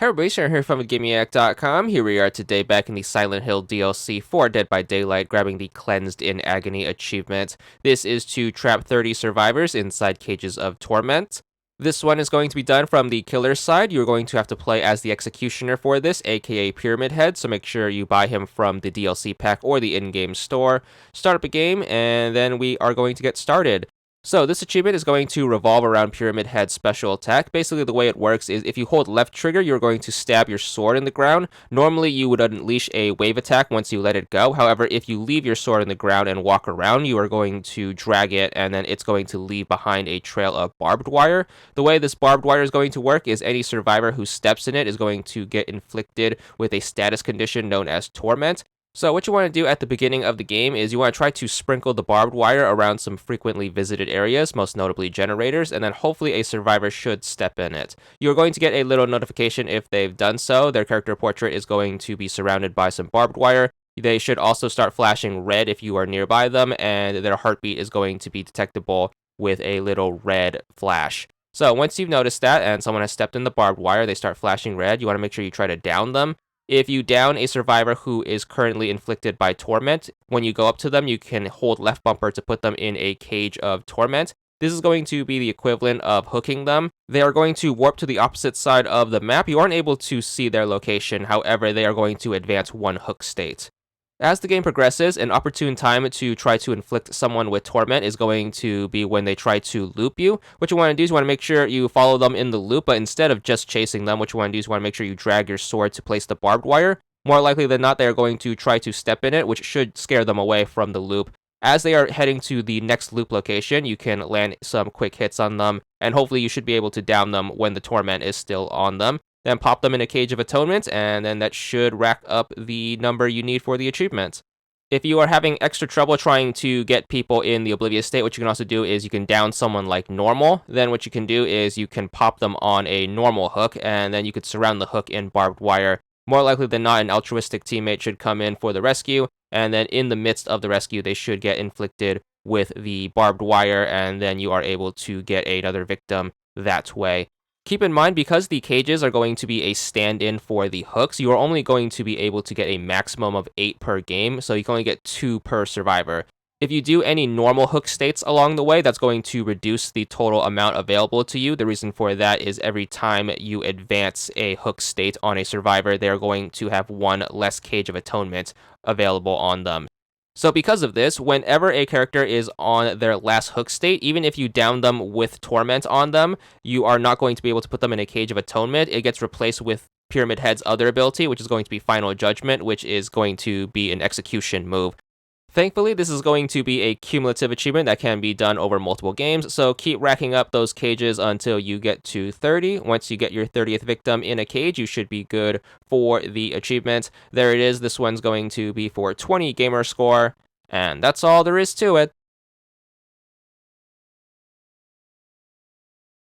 Hey everybody, Sharon here from VidGamiac.com. Here we are today back in the Silent Hill DLC for Dead by Daylight, grabbing the Cleansed in Agony achievement. This is to trap 30 survivors inside Cages of Torment. This one is going to be done from the killer's side. You're going to have to play as the executioner for this, aka Pyramid Head, so make sure you buy him from the DLC pack or the in-game store. Start up a game, and then we are going to get started. So this achievement is going to revolve around Pyramid Head's special attack. Basically, the way it works is if you hold left trigger, you're going to stab your sword in the ground. Normally, you would unleash a wave attack once you let it go. However, if you leave your sword in the ground and walk around, you are going to drag it, and then it's going to leave behind a trail of barbed wire. The way this barbed wire is going to work is any survivor who steps in it is going to get inflicted with a status condition known as Torment. So what you want to do at the beginning of the game is you want to try to sprinkle the barbed wire around some frequently visited areas, most notably generators, and then hopefully a survivor should step in it. You're going to get a little notification if they've done so. Their character portrait is going to be surrounded by some barbed wire. They should also start flashing red if you are nearby them, and their heartbeat is going to be detectable with a little red flash. So once you've noticed that and someone has stepped in the barbed wire, they start flashing red, you want to make sure you try to down them. If you down a survivor who is currently inflicted by Torment, when you go up to them, you can hold left bumper to put them in a Cage of Torment. This is going to be the equivalent of hooking them. They are going to warp to the opposite side of the map. You aren't able to see their location, however, they are going to advance one hook state. As the game progresses, an opportune time to try to inflict someone with Torment is going to be when they try to loop you. What you want to do is you want to make sure you follow them in the loop, but instead of just chasing them, what you want to do is you want to make sure you drag your sword to place the barbed wire. More likely than not, they are going to try to step in it, which should scare them away from the loop. As they are heading to the next loop location, you can land some quick hits on them, and hopefully you should be able to down them when the Torment is still on them. Then pop them in a Cage of Atonement, and then that should rack up the number you need for the achievement. If you are having extra trouble trying to get people in the oblivious state, what you can also do is you can down someone like normal. Then what you can do is you can pop them on a normal hook, and then you could surround the hook in barbed wire. More likely than not, an altruistic teammate should come in for the rescue, and then in the midst of the rescue, they should get inflicted with the barbed wire, and then you are able to get another victim that way. Keep in mind, because the cages are going to be a stand-in for the hooks, you are only going to be able to get a maximum of 8 per game, so you can only get 2 per survivor. If you do any normal hook states along the way, that's going to reduce the total amount available to you. The reason for that is every time you advance a hook state on a survivor, they're going to have 1 less Cage of Atonement available on them. So because of this, whenever a character is on their last hook state, even if you down them with Torment on them, you are not going to be able to put them in a Cage of Atonement. It gets replaced with Pyramid Head's other ability, which is going to be Final Judgment, which is going to be an execution move. Thankfully, this is going to be a cumulative achievement that can be done over multiple games, so keep racking up those cages until you get to 30. Once you get your 30th victim in a cage, you should be good for the achievement. There it is. This one's going to be for 20 gamer score, and that's all there is to it.